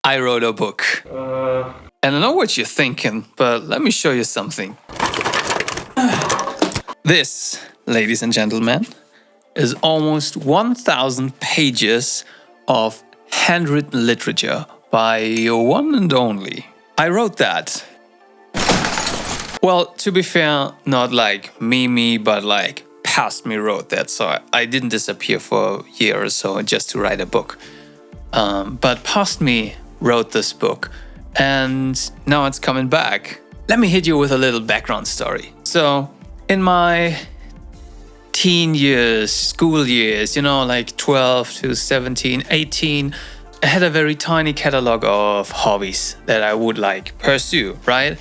I wrote a book. And I know what you're thinking, but let me show you something. This, ladies and gentlemen, is almost 1,000 pages of handwritten literature by your one and only. I wrote that. Well, to be fair, not like me, but like past me wrote that. So I didn't disappear for a year or so just to write a book. But past me wrote this book, and now it's coming back. Let me hit you with a little background story. So in my teen years, school years, like 12 to 17, 18, I had a very tiny catalog of hobbies that I would like pursue, right?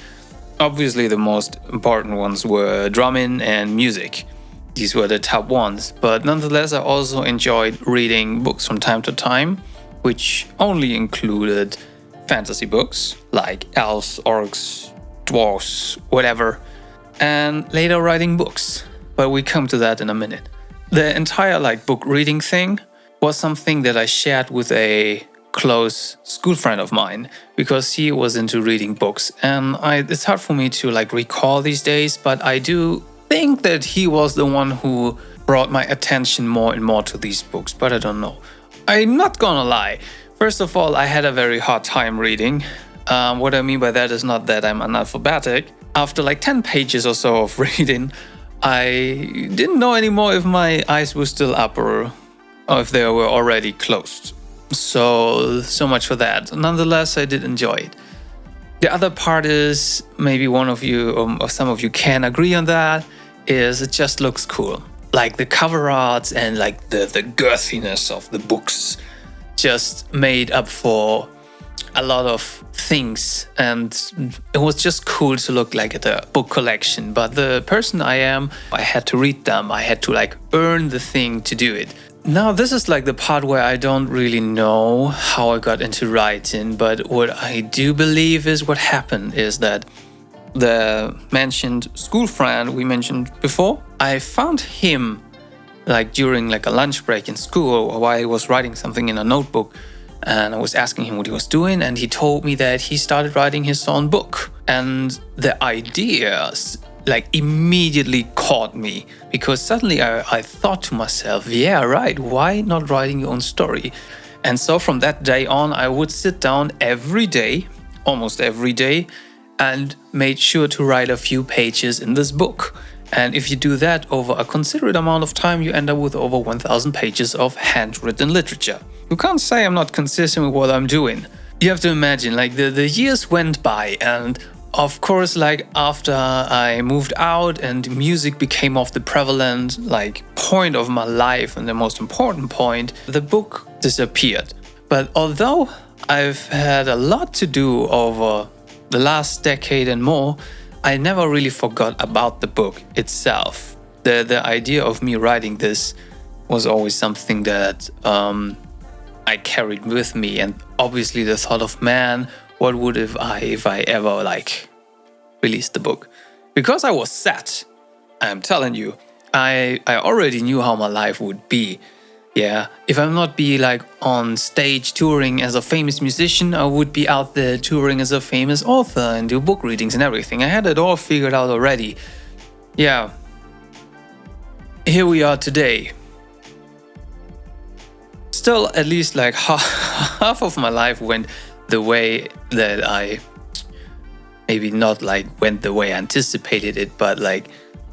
Obviously, the most important ones were drumming and music. These were the top ones. But nonetheless, I also enjoyed reading books from time to time, which only included fantasy books like elves, orcs, dwarves, whatever, and later writing books. But we come to that in a minute. The entire book reading thing was something that I shared with a close school friend of mine because he was into reading books, and it's hard for me to recall these days, but I do think that he was the one who brought my attention more and more to these books, but I don't know. I'm not gonna lie. First of all, I had a very hard time reading. What I mean by that is not that I'm analphabetic. After 10 pages or so of reading, I didn't know anymore if my eyes were still up or if they were already closed. So much for that. Nonetheless, I did enjoy it. The other part is, maybe one of you or some of you can agree on that, is it just looks cool. Like the cover arts and the girthiness of the books just made up for a lot of things, and it was just cool to look at a book collection. But the person I am, I had to read them. I had to earn the thing to do it. Now this is the part where I don't really know how I got into writing, but what I do believe is what happened is that the mentioned school friend we mentioned before, I found him during a lunch break in school while I was writing something in a notebook. And I was asking him what he was doing, and he told me that he started writing his own book. And the ideas immediately caught me, because suddenly I thought to myself, yeah, right, why not writing your own story? And so from that day on, I would sit down every day, almost every day, and made sure to write a few pages in this book. And if you do that over a considerate amount of time, you end up with over 1,000 pages of handwritten literature. You can't say I'm not consistent with what I'm doing. You have to imagine, the years went by, and of course, after I moved out and music became of the prevalent point of my life and the most important point, the book disappeared. But although I've had a lot to do over the last decade and more, I never really forgot about the book itself. The idea of me writing this was always something that I carried with me, and obviously the thought of, man, what would if I ever released the book? Because I was set, I'm telling you, I already knew how my life would be. Yeah, if I'm not be on stage touring as a famous musician, I would be out there touring as a famous author and do book readings and everything. I had it all figured out already. Yeah, here we are today. Still, at least half of my life went the way that I, maybe not went the way I anticipated it, but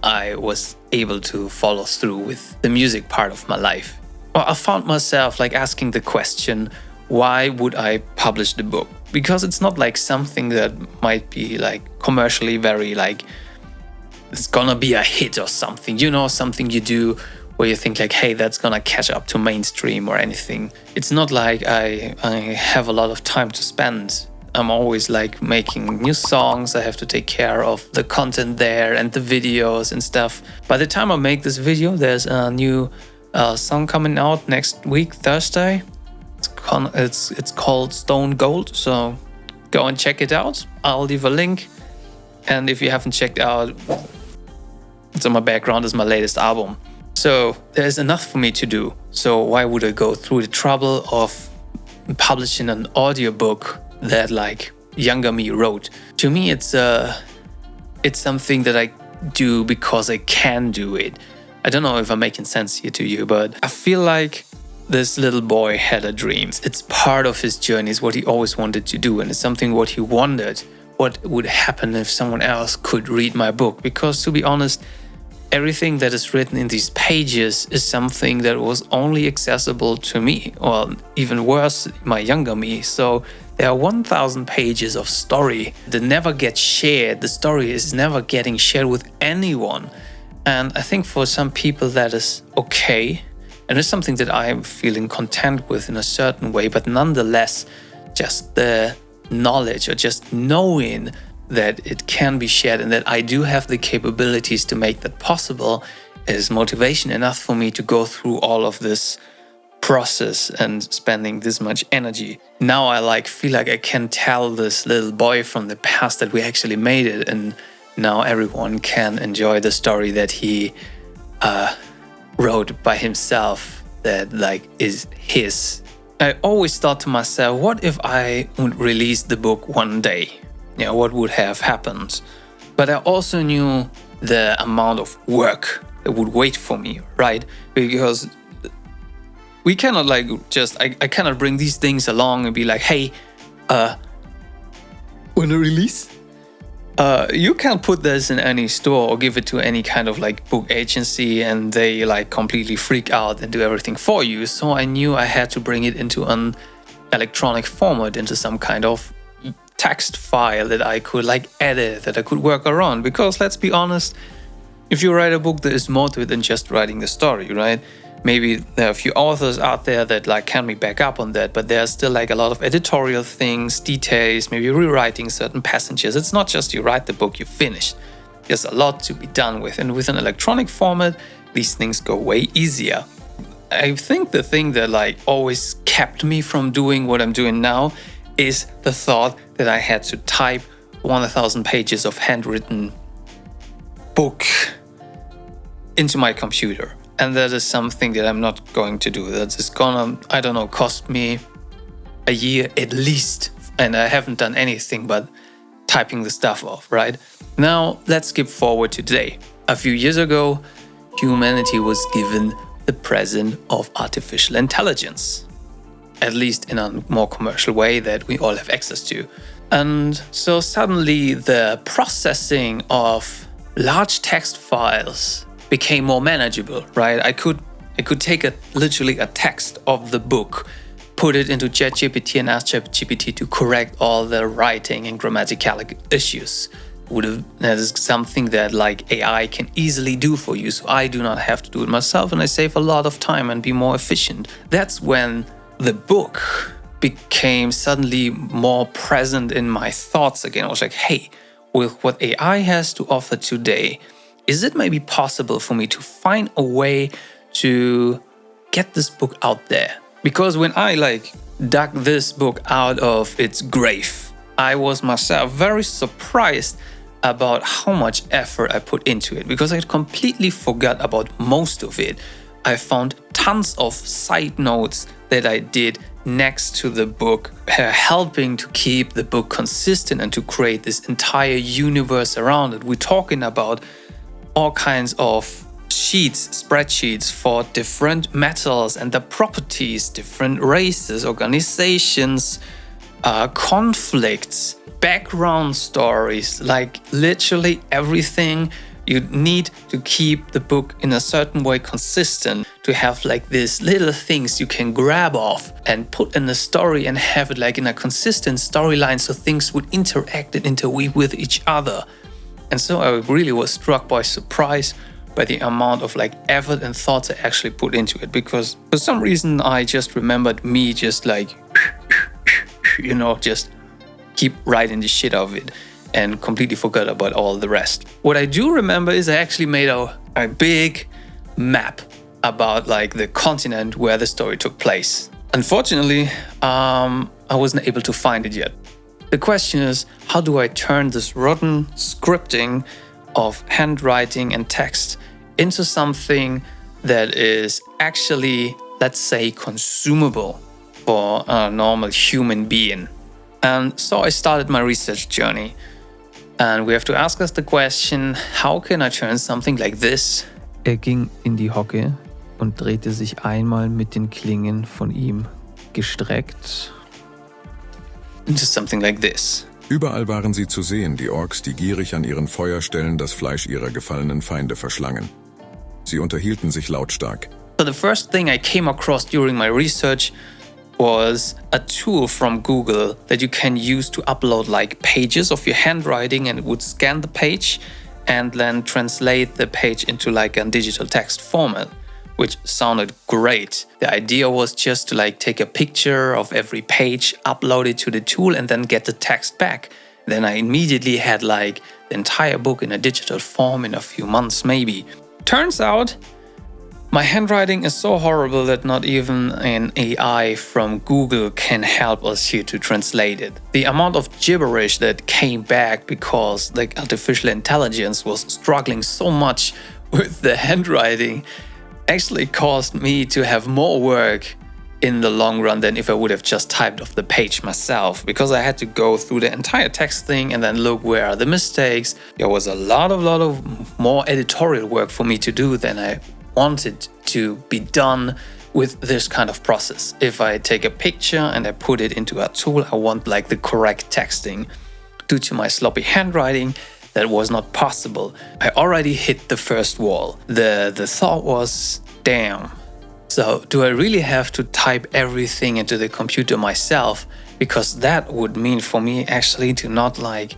I was able to follow through with the music part of my life. Well, I found myself asking the question, why would I publish the book? Because it's not something that might be commercially very it's gonna be a hit or something, something you do where you think hey, that's gonna catch up to mainstream or anything. It's not I have a lot of time to spend. I'm always making new songs. I have to take care of the content there and the videos and stuff. By the time I make this video, there's a new song coming out next week, Thursday. It's called Stone Gold, so go and check it out. I'll leave a link. And if you haven't checked out, it's on my background, is my latest album. So there's enough for me to do. So why would I go through the trouble of publishing an audiobook that like younger me wrote. To me, it's something that I do because I can do it. I don't know if I'm making sense here to you, but I feel like this little boy had a dream. It's part of his journey. It's what he always wanted to do, and it's something what he wondered what would happen if someone else could read my book. Because to be honest, everything that is written in these pages is something that was only accessible to me, or even worse, my younger me. So there are 1,000 pages of story that never get shared. The story is never getting shared with anyone. And I think for some people that is okay. And it's something that I'm feeling content with in a certain way. But nonetheless, just the knowledge or just knowing that it can be shared and that I do have the capabilities to make that possible is motivation enough for me to go through all of this process and spending this much energy. Now I feel like I can tell this little boy from the past that we actually made it, and now everyone can enjoy the story that he wrote by himself, that is his. I always thought to myself, what if I would release the book one day? What would have happened? But I also knew the amount of work that would wait for me, right? Because we cannot I cannot bring these things along and be like, hey, wanna release? You can't put this in any store or give it to any kind of book agency and they completely freak out and do everything for you. So I knew I had to bring it into an electronic format, into some kind of text file that I could edit, that I could work around. Because let's be honest, if you write a book, there is more to it than just writing the story, right? Maybe there are a few authors out there that can be back up on that, but there's still a lot of editorial things, details, maybe rewriting certain passages. It's not just you write the book, you finish. There's a lot to be done with, and with an electronic format, these things go way easier. I think the thing that always kept me from doing what I'm doing now is the thought that I had to type 1,000 pages of handwritten book into my computer. And that is something that I'm not going to do. That is gonna, cost me a year at least. And I haven't done anything but typing the stuff off, right? Now, let's skip forward to today. A few years ago, humanity was given the present of artificial intelligence. At least in a more commercial way that we all have access to. And so suddenly the processing of large text files became more manageable, right? I could take literally a text of the book, put it into ChatGPT and ask ChatGPT to correct all the writing and grammatical issues. That is something that AI can easily do for you, so I do not have to do it myself, and I save a lot of time and be more efficient. That's when the book became suddenly more present in my thoughts again. I was like, hey, with what AI has to offer today, is it maybe possible for me to find a way to get this book out there? Because when I dug this book out of its grave, I was myself very surprised about how much effort I put into it, because I had completely forgot about most of it. I found tons of side notes that I did next to the book, helping to keep the book consistent and to create this entire universe around it. We're talking about all kinds of sheets, spreadsheets for different metals and the properties, different races, organizations, conflicts, background stories, literally everything you need to keep the book in a certain way consistent, to have these little things you can grab off and put in a story and have it in a consistent storyline, so things would interact and interweave with each other. And so I really was struck by surprise by the amount of effort and thoughts I actually put into it, because for some reason I just remembered me just just keep writing the shit out of it and completely forgot about all the rest. What I do remember is I actually made a big map about the continent where the story took place. Unfortunately, I wasn't able to find it yet. The question is, how do I turn this rotten scripting of handwriting and text into something that is actually, let's say, consumable? for a normal human being. And so I started my research journey. And we have to ask us the question, how can I turn something like this? Ging in die Hocke und drehte sich einmal mit den Klingen von ihm gestreckt into something like this. Überall waren sie zu sehen, die Orks, die gierig an ihren Feuerstellen das Fleisch ihrer gefallenen Feinde verschlangen. Sie unterhielten sich lautstark. So the first thing I came across during my research was a tool from Google that you can use to upload like pages of your handwriting, and it would scan the page and then translate the page into like a digital text format, which sounded great. The idea was just to like take a picture of every page, upload it to the tool, and then get the text back. Then I immediately had like the entire book in a digital form in a few months maybe. Turns out my handwriting is so horrible that not even an AI from Google can help us here to translate it. The amount of gibberish that came back because the artificial intelligence was struggling so much with the handwriting actually caused me to have more work in the long run than if I would have just typed off the page myself, because I had to go through the entire text thing and then look where are the mistakes. There was a lot of more editorial work for me to do than I wanted to be done with this kind of process. If I take a picture and I put it into a tool, I want like the correct texting. Due to my sloppy handwriting, that was not possible. I already hit the first wall. The thought was, damn. So do I really have to type everything into the computer myself? Because that would mean for me actually to not like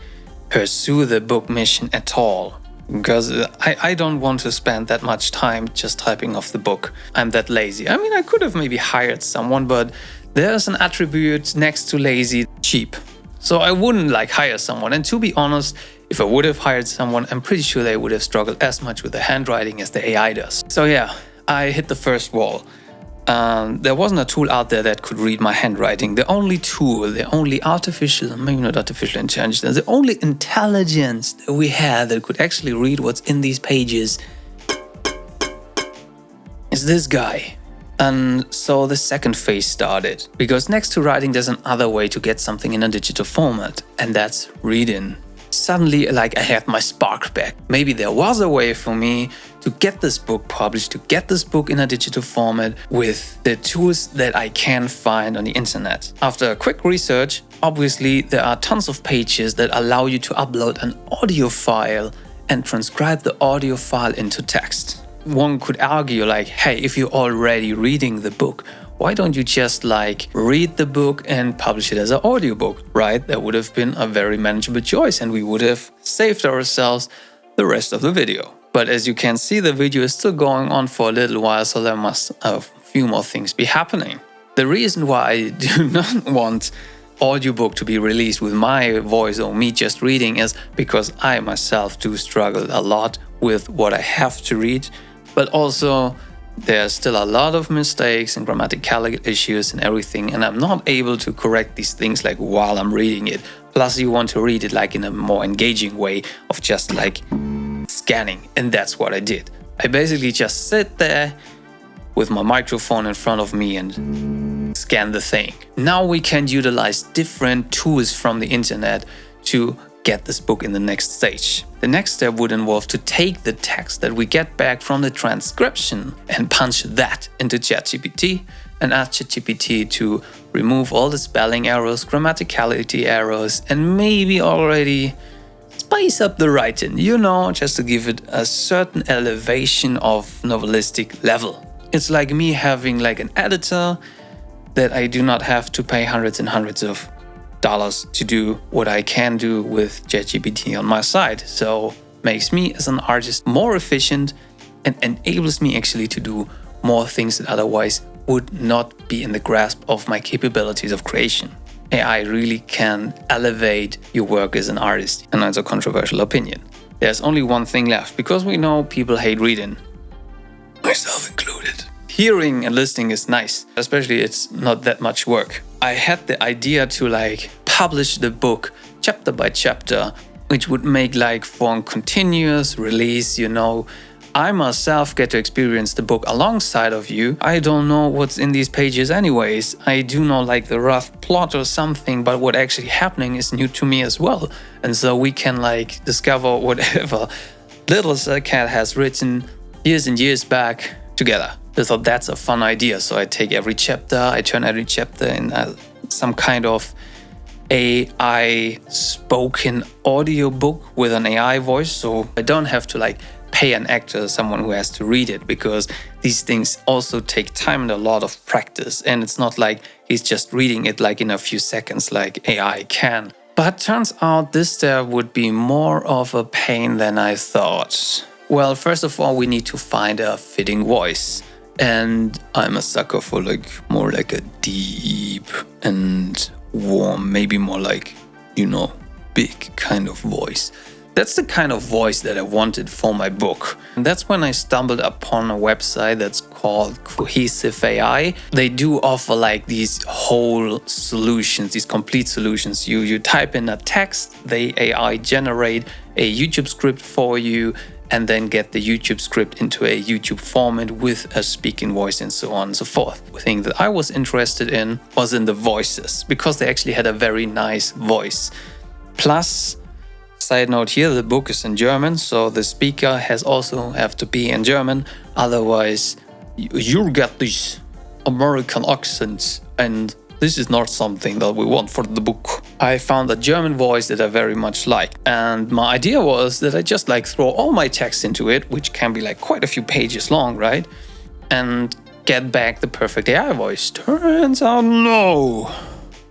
pursue the book mission at all. Because I don't want to spend that much time just typing off the book. I'm that lazy. I mean, I could have maybe hired someone, but there's an attribute next to lazy, cheap. So I wouldn't like hire someone. And to be honest, if I would have hired someone, I'm pretty sure they would have struggled as much with the handwriting as the AI does. So yeah, I hit the first wall. There wasn't a tool out there that could read my handwriting. The only tool, the only artificial, maybe not artificial intelligence, the only intelligence that we had that could actually read what's in these pages is this guy. And so the second phase started, because next to writing, there's another way to get something in a digital format, and that's reading. Suddenly, like I had my spark back. Maybe there was a way for me to get this book published, to get this book in a digital format with the tools that I can find on the internet. After a quick research, obviously there are tons of pages that allow you to upload an audio file and transcribe the audio file into text. One could argue like, hey, if you're already reading the book, why don't you just like read the book and publish it as an audiobook, right? That would have been a very manageable choice and we would have saved ourselves the rest of the video. But as you can see, the video is still going on for a little while, so there must a few more things be happening. The reason why I do not want audiobook to be released with my voice or me just reading is because I myself do struggle a lot with what I have to read, but also there's still a lot of mistakes and grammatical issues and everything, and I'm not able to correct these things like while I'm reading it. Plus you want to read it like in a more engaging way of just like scanning, and that's what I did. I basically just sit there with my microphone in front of me and scan the thing. Now we can utilize different tools from the internet to get this book in the next stage. The next step would involve to take the text that we get back from the transcription and punch that into ChatGPT and ask ChatGPT to remove all the spelling errors, grammaticality errors, and maybe already spice up the writing, just to give it a certain elevation of novelistic level. It's like me having like an editor that I do not have to pay hundreds and hundreds of dollars to do what I can do with ChatGPT on my side. So makes me as an artist more efficient and enables me actually to do more things that otherwise would not be in the grasp of my capabilities of creation. AI really can elevate your work as an artist, and that's a controversial opinion. There's only one thing left, because we know people hate reading, myself included. Hearing and listening is nice, especially it's not that much work. I had the idea to like publish the book chapter by chapter, which would make like for a continuous release, I myself get to experience the book alongside of you. I don't know what's in these pages anyways. I do know like the rough plot or something, but what actually happening is new to me as well. And so we can like discover whatever little SicHat has written years and years back together. I thought that's a fun idea. So I take every chapter, I turn every chapter in some kind of AI spoken audio book with an AI voice. So I don't have to like pay an actor, someone who has to read it, because these things also take time and a lot of practice. And it's not like he's just reading it like in a few seconds like AI can. But turns out this step would be more of a pain than I thought. Well, first of all, we need to find a fitting voice. And I'm a sucker for like more like a deep and warm, maybe more like, big kind of voice. That's the kind of voice that I wanted for my book. And that's when I stumbled upon a website that's called Cohesive AI. They do offer like these whole solutions, these complete solutions. You type in a text, the AI generate a YouTube script for you, and then get the YouTube script into a YouTube format with a speaking voice and so on and so forth. The thing that I was interested in was in the voices, because they actually had a very nice voice. Plus, side note here, the book is in German, so the speaker have to be in German. Otherwise, you get these American accents, and this is not something that we want for the book. I found a German voice that I very much liked, and my idea was that I just like throw all my text into it, which can be like quite a few pages long, right? And get back the perfect AI voice. Turns out no.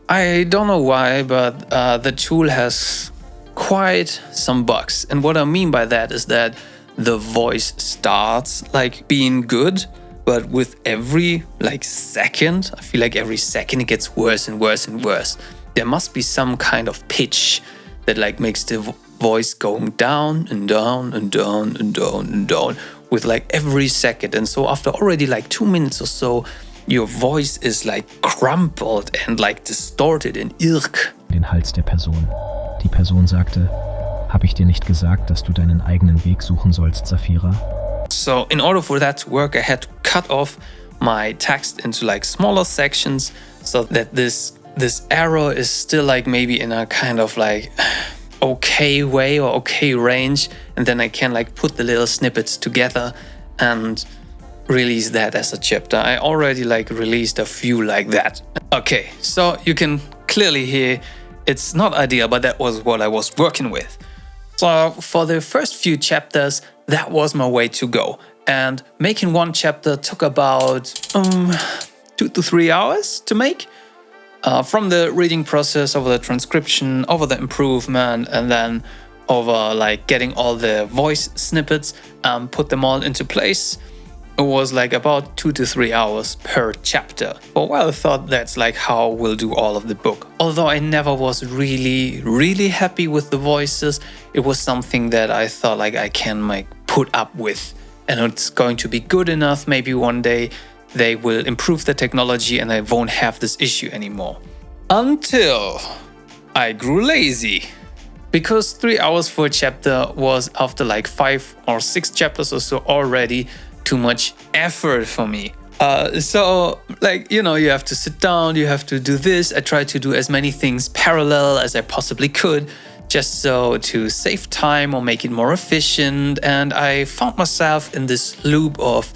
I don't know why, but the tool has quite some bugs. And what I mean by that is that the voice starts like being good, but with every like second, I feel like every second it gets worse and worse and worse. There must be some kind of pitch that like makes the voice going down and down and down and down and down with like every second. And so after already like 2 minutes or so, your voice is like crumpled and like distorted and irk. Den Hals der Person. Die Person sagte, hab ich dir nicht gesagt, dass du deinen eigenen Weg suchen sollst, Safira? So in order for that to work, I had to cut off my text into like smaller sections so that this error is still like maybe in a kind of like okay way or okay range, and then I can like put the little snippets together and release that as a chapter. I already like released a few like that. Okay, so you can clearly hear it's not ideal, but that was what I was working with. So for the first few chapters, that was my way to go. And making one chapter took about 2 to 3 hours to make. From the reading process, over the transcription, over the improvement, and then over like getting all the voice snippets, put them all into place. It was like about 2 to 3 hours per chapter. For a while I thought that's like how we'll do all of the book. Although I never was really happy with the voices, it was something that I thought like I can like put up with. And it's going to be good enough. Maybe one day they will improve the technology and I won't have this issue anymore. Until I grew lazy. Because 3 hours for a chapter was, after like 5 or 6 chapters or so, already too much effort for me. So like, you have to sit down, you have to do this. I tried to do as many things parallel as I possibly could, just so to save time or make it more efficient. And I found myself in this loop of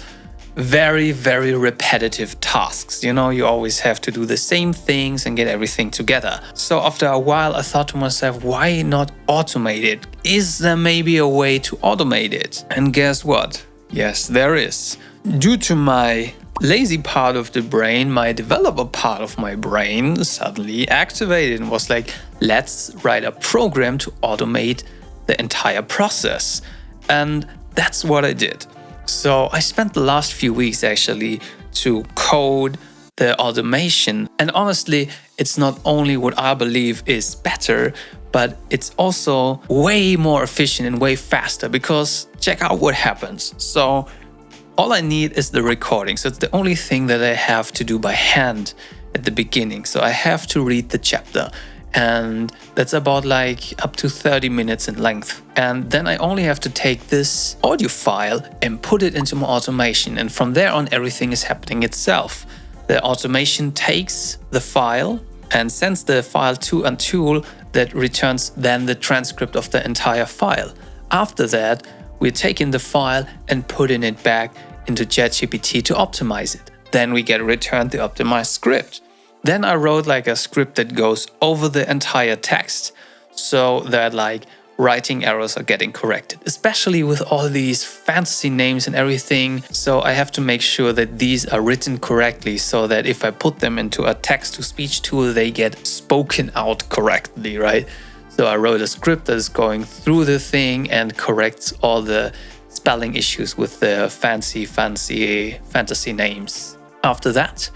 very repetitive tasks. You always have to do the same things and get everything together. So after a while, I thought to myself, why not automate it? Is there maybe a way to automate it? And guess what? Yes, there is. Due to my lazy part of the brain, my developer part of my brain suddenly activated and was like, let's write a program to automate the entire process. And that's what I did. So I spent the last few weeks actually to code the automation. And honestly, it's not only what I believe is better, but it's also way more efficient and way faster, because check out what happens. So all I need is the recording. So it's the only thing that I have to do by hand at the beginning. So I have to read the chapter. And that's about like up to 30 minutes in length. And then I only have to take this audio file and put it into my automation. And from there on, everything is happening itself. The automation takes the file and sends the file to a tool that returns then the transcript of the entire file. After that, we're taking the file and putting it back into ChatGPT to optimize it. Then we get returned the optimized script. Then I wrote like a script that goes over the entire text so that like writing errors are getting corrected, especially with all these fantasy names and everything. So I have to make sure that these are written correctly so that if I put them into a text-to-speech tool, they get spoken out correctly, right? So I wrote a script that is going through the thing and corrects all the spelling issues with the fantasy names. After that,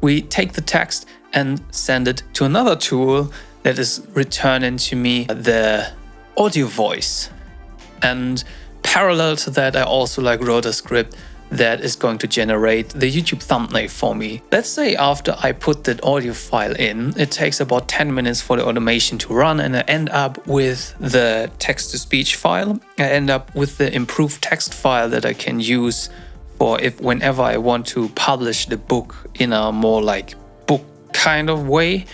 we take the text and send it to another tool that is returning to me the audio voice. And parallel to that, I also like wrote a script that is going to generate the YouTube thumbnail for me. Let's say after I put that audio file in, it takes about 10 minutes for the automation to run, and I end up with the text-to-speech file. I end up with the improved text file that I can use for whenever I want to publish the book in a more like book kind of way,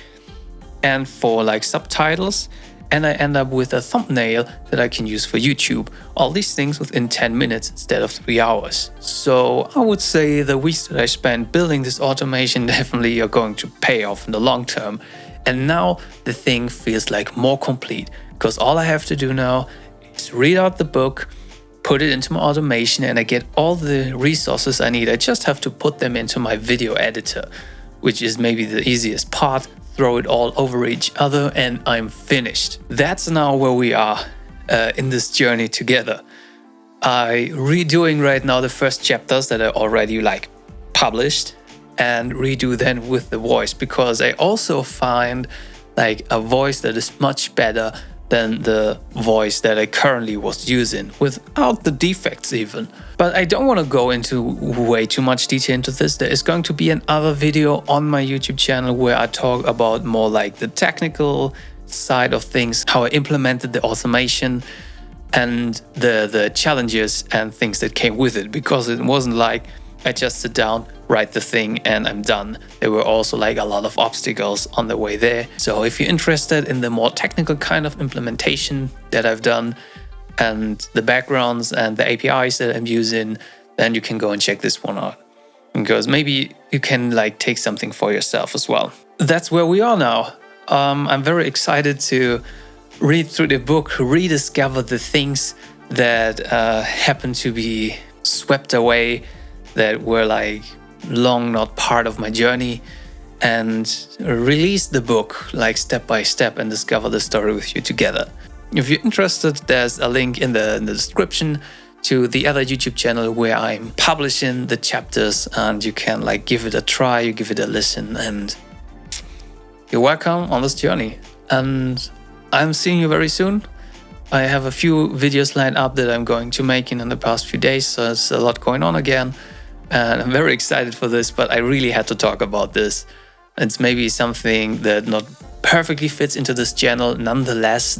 and for like subtitles. And I end up with a thumbnail that I can use for YouTube. All these things within 10 minutes instead of 3 hours. So I would say the weeks that I spent building this automation definitely are going to pay off in the long term. And now the thing feels like more complete, because all I have to do now is read out the book, put it into my automation, and I get all the resources I need. I just have to put them into my video editor, which is maybe the easiest part. Throw it all over each other and I'm finished. That's now where we are in this journey together. I'm redoing right now the first chapters that I already like published, and redo then with the voice, because I also find like a voice that is much better than the voice that I currently was using, without the defects even. But I don't want to go into way too much detail into this. There is going to be another video on my YouTube channel where I talk about more like the technical side of things, how I implemented the automation and the challenges and things that came with it, because it wasn't like I just sit down, write the thing and I'm done. There were also like a lot of obstacles on the way there. So if you're interested in the more technical kind of implementation that I've done and the backgrounds and the APIs that I'm using, then you can go and check this one out, because maybe you can like take something for yourself as well. That's where we are now. I'm very excited to read through the book, rediscover the things that happen to be swept away, that were like long not part of my journey, and release the book like step by step and discover the story with you together. If you're interested, there's a link in the description to the other YouTube channel where I'm publishing the chapters, and you can like give it a try, you give it a listen, and you're welcome on this journey. And I'm seeing you very soon. I have a few videos lined up that I'm going to make in the past few days, so there's a lot going on again. And I'm very excited for this, but I really had to talk about this. It's maybe something that not perfectly fits into this channel. Nonetheless,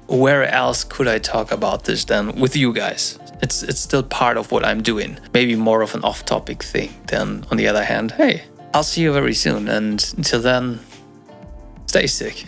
where else could I talk about this than with you guys? It's still part of what I'm doing. Maybe more of an off-topic thing than, on the other hand, hey, I'll see you very soon. And until then, stay sick.